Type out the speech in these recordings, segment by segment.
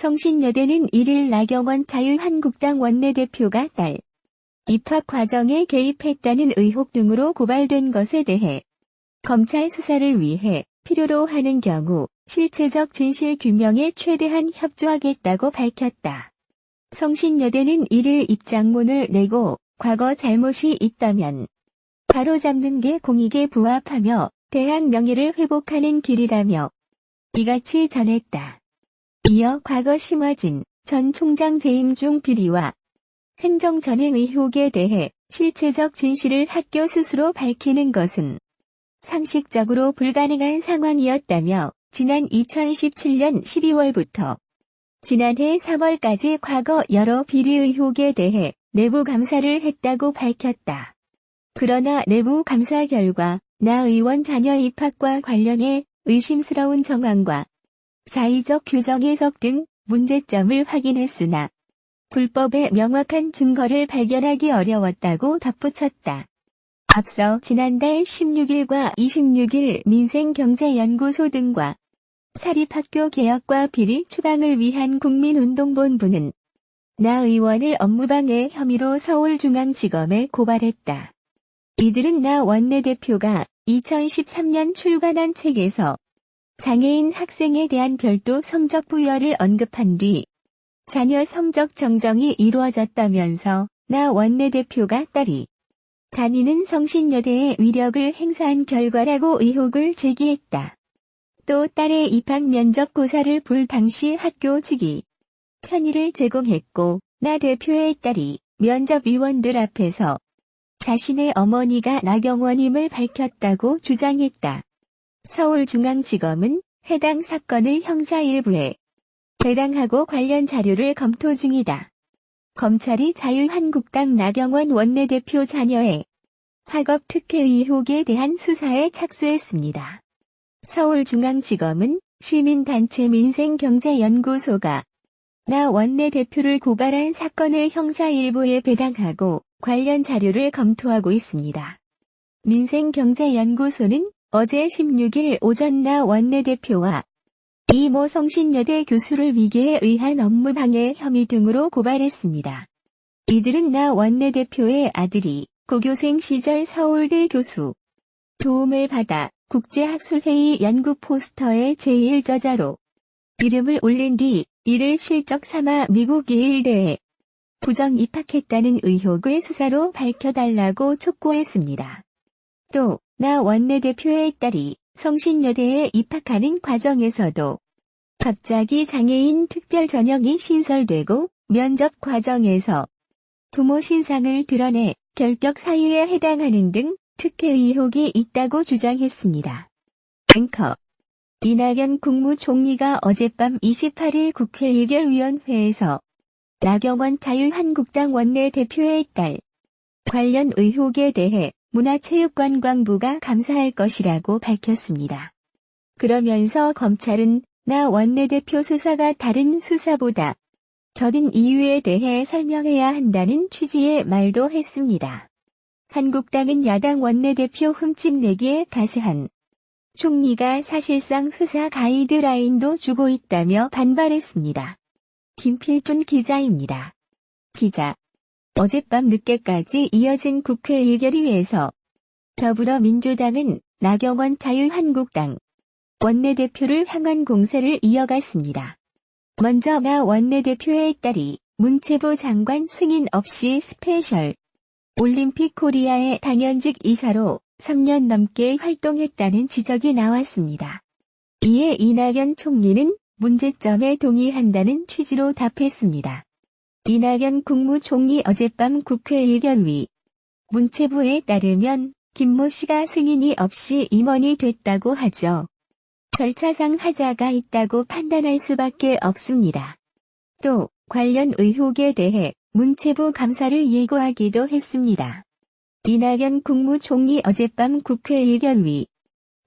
성신여대는 1일 나경원 자유한국당 원내대표가 딸 입학 과정에 개입했다는 의혹 등으로 고발된 것에 대해 검찰 수사를 위해 필요로 하는 경우 실체적 진실 규명에 최대한 협조하겠다고 밝혔다. 성신여대는 1일 입장문을 내고 과거 잘못이 있다면 바로잡는 게 공익에 부합하며 대학 명예를 회복하는 길이라며 이같이 전했다. 이어 과거 심화진 전 총장 재임 중 비리와 행정전행 의혹에 대해 실체적 진실을 학교 스스로 밝히는 것은 상식적으로 불가능한 상황이었다며 지난 2017년 12월부터 지난해 3월까지 과거 여러 비리 의혹에 대해 내부 감사를 했다고 밝혔다. 그러나 내부 감사 결과 나 의원 자녀 입학과 관련해 의심스러운 정황과 자의적 규정 해석 등 문제점을 확인했으나 불법의 명확한 증거를 발견하기 어려웠다고 덧붙였다. 앞서 지난달 16일과 26일 민생경제연구소 등과 사립학교 개혁과 비리 추방을 위한 국민운동본부는 나 의원을 업무방해 혐의로 서울중앙지검에 고발했다. 이들은 나 원내대표가 2013년 출간한 책에서 장애인 학생에 대한 별도 성적 부여를 언급한 뒤 자녀 성적 정정이 이루어졌다면서 나 원내대표가 딸이 다니는 성신여대에 위력을 행사한 결과라고 의혹을 제기했다. 또 딸의 입학 면접 고사를 볼 당시 학교 측이 편의를 제공했고 나 대표의 딸이 면접위원들 앞에서 자신의 어머니가 나경원임을 밝혔다고 주장했다. 서울중앙지검은 해당 사건을 형사 1부에 배당하고 관련 자료를 검토 중이다. 검찰이 자유한국당 나경원 원내대표 자녀의 학업 특혜 의혹에 대한 수사에 착수했습니다. 서울중앙지검은 시민단체 민생경제연구소가 나 원내대표를 고발한 사건을 형사 1부에 배당하고 관련 자료를 검토하고 있습니다. 민생경제연구소는 어제 16일 오전 나 원내대표와 이모 성신여대 교수를 위계에 의한 업무방해 혐의 등으로 고발했습니다. 이들은 나 원내대표의 아들이 고교생 시절 서울대 교수 도움을 받아 국제학술회의 연구 포스터의 제1저자로 이름을 올린 뒤 이를 실적 삼아 미국 예일대에 부정 입학했다는 의혹을 수사로 밝혀달라고 촉구했습니다. 또 나 원내대표의 딸이 성신여대에 입학하는 과정에서도 갑자기 장애인 특별 전형이 신설되고 면접 과정에서 부모 신상을 드러내 결격 사유에 해당하는 등 특혜 의혹이 있다고 주장했습니다. 앵커 이낙연 국무총리가 어젯밤 28일 국회 의결위원회에서 나경원 자유한국당 원내대표의 딸 관련 의혹에 대해 문화체육관광부가 감사할 것이라고 밝혔습니다. 그러면서 검찰은 나 원내대표 수사가 다른 수사보다 더딘 이유에 대해 설명해야 한다는 취지의 말도 했습니다. 한국당은 야당 원내대표 흠집내기에 가세한 총리가 사실상 수사 가이드라인도 주고 있다며 반발했습니다. 김필준 기자입니다. 기자 어젯밤 늦게까지 이어진 국회 의결위에서 더불어민주당은 나경원 자유한국당 원내대표를 향한 공세를 이어갔습니다. 먼저 나 원내대표의 딸이 문체부 장관 승인 없이 스페셜 올림픽 코리아의 당연직 이사로 3년 넘게 활동했다는 지적이 나왔습니다. 이에 이낙연 총리는 문제점에 동의한다는 취지로 답했습니다. 이낙연 국무총리 어젯밤 국회 의결위 문체부에 따르면 김모 씨가 승인이 없이 임원이 됐다고 하죠. 절차상 하자가 있다고 판단할 수밖에 없습니다. 또 관련 의혹에 대해 문체부 감사를 예고하기도 했습니다. 이낙연 국무총리 어젯밤 국회 의결위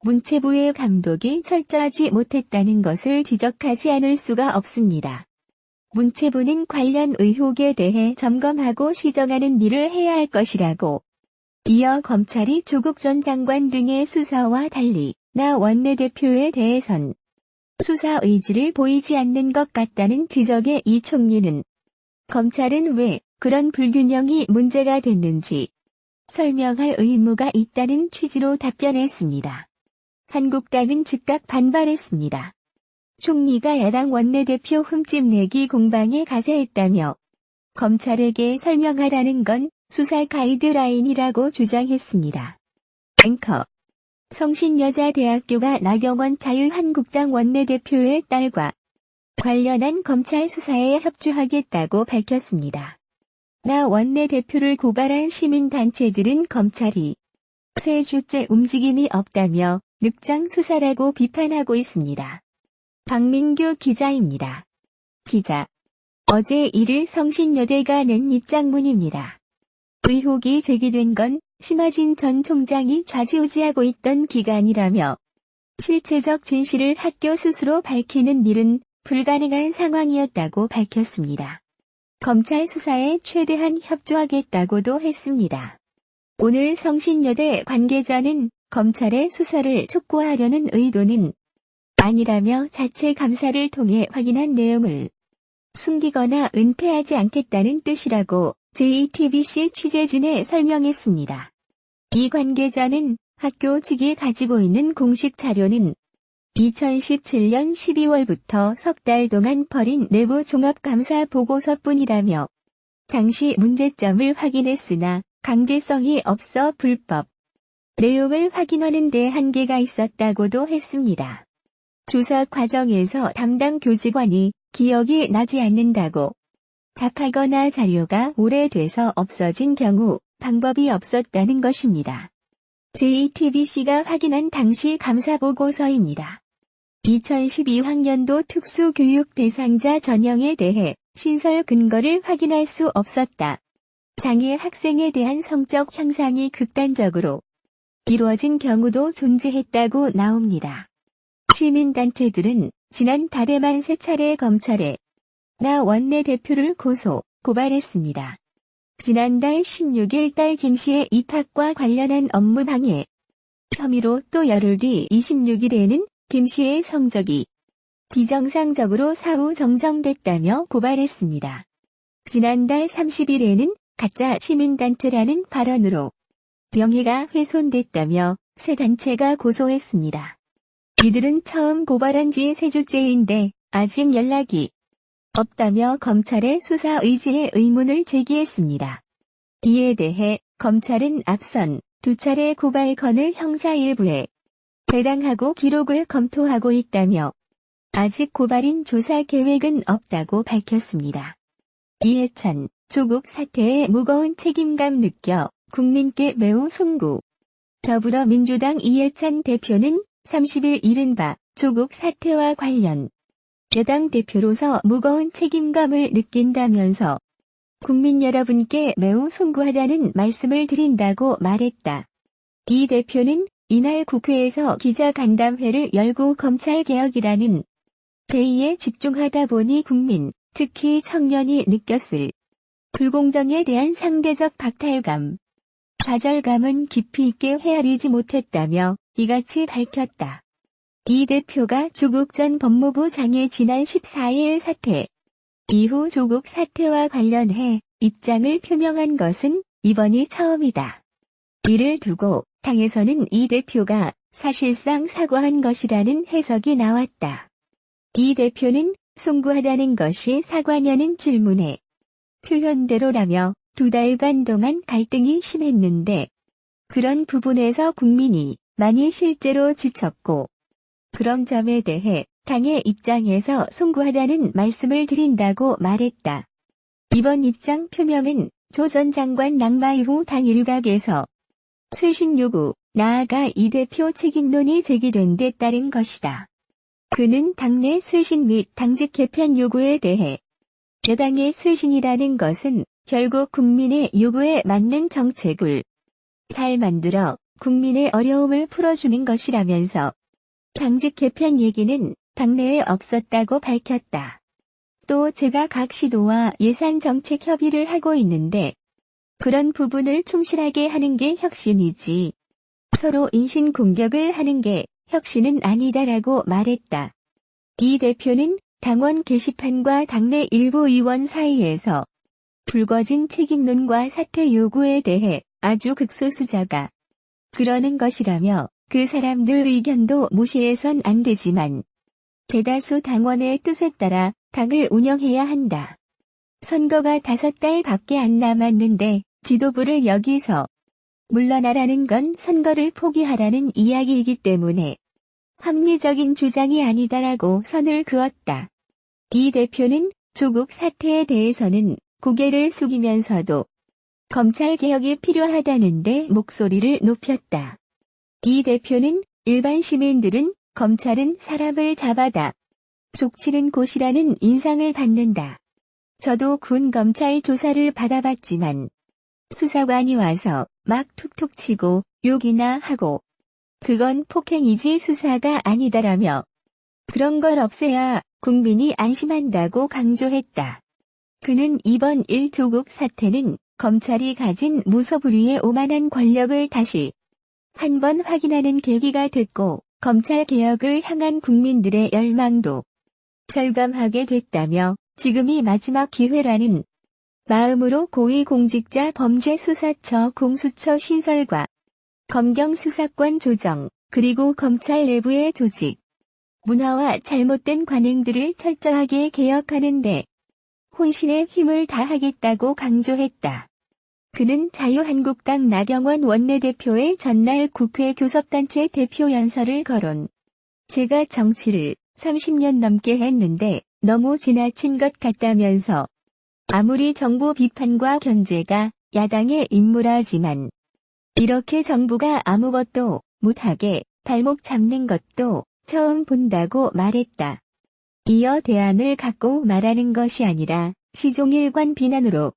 문체부의 감독이 철저하지 못했다는 것을 지적하지 않을 수가 없습니다. 문체부는 관련 의혹에 대해 점검하고 시정하는 일을 해야 할 것이라고 이어 검찰이 조국 전 장관 등의 수사와 달리 나 원내대표에 대해선 수사 의지를 보이지 않는 것 같다는 지적에 이 총리는 검찰은 왜 그런 불균형이 문제가 됐는지 설명할 의무가 있다는 취지로 답변했습니다. 한국당은 즉각 반발했습니다. 총리가 야당 원내대표 흠집내기 공방에 가세했다며 검찰에게 설명하라는 건 수사 가이드라인이라고 주장했습니다. 앵커 성신여자대학교가 나경원 자유한국당 원내대표의 딸과 관련한 검찰 수사에 협조하겠다고 밝혔습니다. 나 원내대표를 고발한 시민단체들은 검찰이 세 주째 움직임이 없다며 늑장 수사라고 비판하고 있습니다. 박민규 기자입니다. 기자. 어제 1일 성신여대가 낸 입장문입니다. 의혹이 제기된 건 심하진 전 총장이 좌지우지하고 있던 기간이라며 실체적 진실을 학교 스스로 밝히는 일은 불가능한 상황이었다고 밝혔습니다. 검찰 수사에 최대한 협조하겠다고도 했습니다. 오늘 성신여대 관계자는 검찰의 수사를 촉구하려는 의도는 아니라며 자체 감사를 통해 확인한 내용을 숨기거나 은폐하지 않겠다는 뜻이라고 JTBC 취재진에 설명했습니다. 이 관계자는 학교 측이 가지고 있는 공식 자료는 2017년 12월부터 석 달 동안 벌인 내부 종합감사 보고서뿐이라며 당시 문제점을 확인했으나 강제성이 없어 불법 내용을 확인하는 데 한계가 있었다고도 했습니다. 조사 과정에서 담당 교직원이 기억이 나지 않는다고 답하거나 자료가 오래돼서 없어진 경우 방법이 없었다는 것입니다. JTBC가 확인한 당시 감사보고서입니다. 2012학년도 특수교육 대상자 전형에 대해 신설 근거를 확인할 수 없었다. 장애 학생에 대한 성적 향상이 극단적으로 이루어진 경우도 존재했다고 나옵니다. 시민단체들은 지난 달에만 3차례 검찰에 나 원내대표를 고발했습니다. 지난달 16일 딸 김씨의 입학과 관련한 업무 방해 혐의로 또 열흘 뒤 26일에는 김씨의 성적이 비정상적으로 사후 정정됐다며 고발했습니다. 지난달 30일에는 가짜 시민단체라는 발언으로 명예가 훼손됐다며 세 단체가 고소했습니다. 이들은 처음 고발한 지 3주째인데 아직 연락이 없다며 검찰의 수사 의지에 의문을 제기했습니다. 이에 대해 검찰은 앞선 2차례 고발 건을 형사 일부에 배당하고 기록을 검토하고 있다며 아직 고발인 조사 계획은 없다고 밝혔습니다. 이해찬, 조국 사태에 무거운 책임감 느껴 국민께 매우 송구. 더불어민주당 이해찬 대표는 30일 이른바 조국 사태와 관련 여당 대표로서 무거운 책임감을 느낀다면서 국민 여러분께 매우 송구하다는 말씀을 드린다고 말했다. 이 대표는 이날 국회에서 기자간담회를 열고 검찰개혁이라는 대의에 집중하다 보니 국민, 특히 청년이 느꼈을 불공정에 대한 상대적 박탈감, 좌절감은 깊이 있게 헤아리지 못했다며 이같이 밝혔다. 이 대표가 조국 전 법무부 장의 지난 14일 사퇴 이후 조국 사태와 관련해 입장을 표명한 것은 이번이 처음이다. 이를 두고 당에서는 이 대표가 사실상 사과한 것이라는 해석이 나왔다. 이 대표는 송구하다는 것이 사과냐는 질문에 표현대로라며 2달간 동안 갈등이 심했는데 그런 부분에서 국민이 많이 실제로 지쳤고 그런 점에 대해 당의 입장에서 송구하다는 말씀을 드린다고 말했다. 이번 입장 표명은 조 전 장관 낙마 이후 당 일각에서 쇄신 요구, 나아가 이 대표 책임론이 제기된 데 따른 것이다. 그는 당내 쇄신 및 당직 개편 요구에 대해 여당의 쇄신이라는 것은 결국 국민의 요구에 맞는 정책을 잘 만들어 국민의 어려움을 풀어주는 것이라면서 당직 개편 얘기는 당내에 없었다고 밝혔다. 또 제가 각 시도와 예산 정책 협의를 하고 있는데 그런 부분을 충실하게 하는 게 혁신이지 서로 인신 공격을 하는 게 혁신은 아니다라고 말했다. 이 대표는 당원 게시판과 당내 일부 의원 사이에서 불거진 책임론과 사퇴 요구에 대해 아주 극소수자가 그러는 것이라며 그 사람들 의견도 무시해선 안 되지만 대다수 당원의 뜻에 따라 당을 운영해야 한다. 선거가 5달 밖에 안 남았는데 지도부를 여기서 물러나라는 건 선거를 포기하라는 이야기이기 때문에 합리적인 주장이 아니다라고 선을 그었다. 이 대표는 조국 사태에 대해서는 고개를 숙이면서도 검찰개혁이 필요하다는데 목소리를 높였다. 이 대표는 일반 시민들은 검찰은 사람을 잡아다 족치는 곳이라는 인상을 받는다. 저도 군 검찰 조사를 받아봤지만 수사관이 와서 막 툭툭 치고 욕이나 하고 그건 폭행이지 수사가 아니다라며 그런 걸 없애야 국민이 안심한다고 강조했다. 그는 이번 조국 사태는 검찰이 가진 무소불위의 오만한 권력을 다시 한번 확인하는 계기가 됐고 검찰 개혁을 향한 국민들의 열망도 절감하게 됐다며 지금이 마지막 기회라는 마음으로 고위공직자 범죄수사처 공수처 신설과 검경 수사권 조정, 그리고 검찰 내부의 조직, 문화와 잘못된 관행들을 철저하게 개혁하는 데 혼신의 힘을 다하겠다고 강조했다. 그는 자유한국당 나경원 원내대표의 전날 국회 교섭단체 대표 연설을 거론. 제가 정치를 30년 넘게 했는데 너무 지나친 것 같다면서 아무리 정부 비판과 견제가 야당의 임무라지만 이렇게 정부가 아무것도 못하게 발목 잡는 것도 처음 본다고 말했다. 이어 대안을 갖고 말하는 것이 아니라 시종일관 비난으로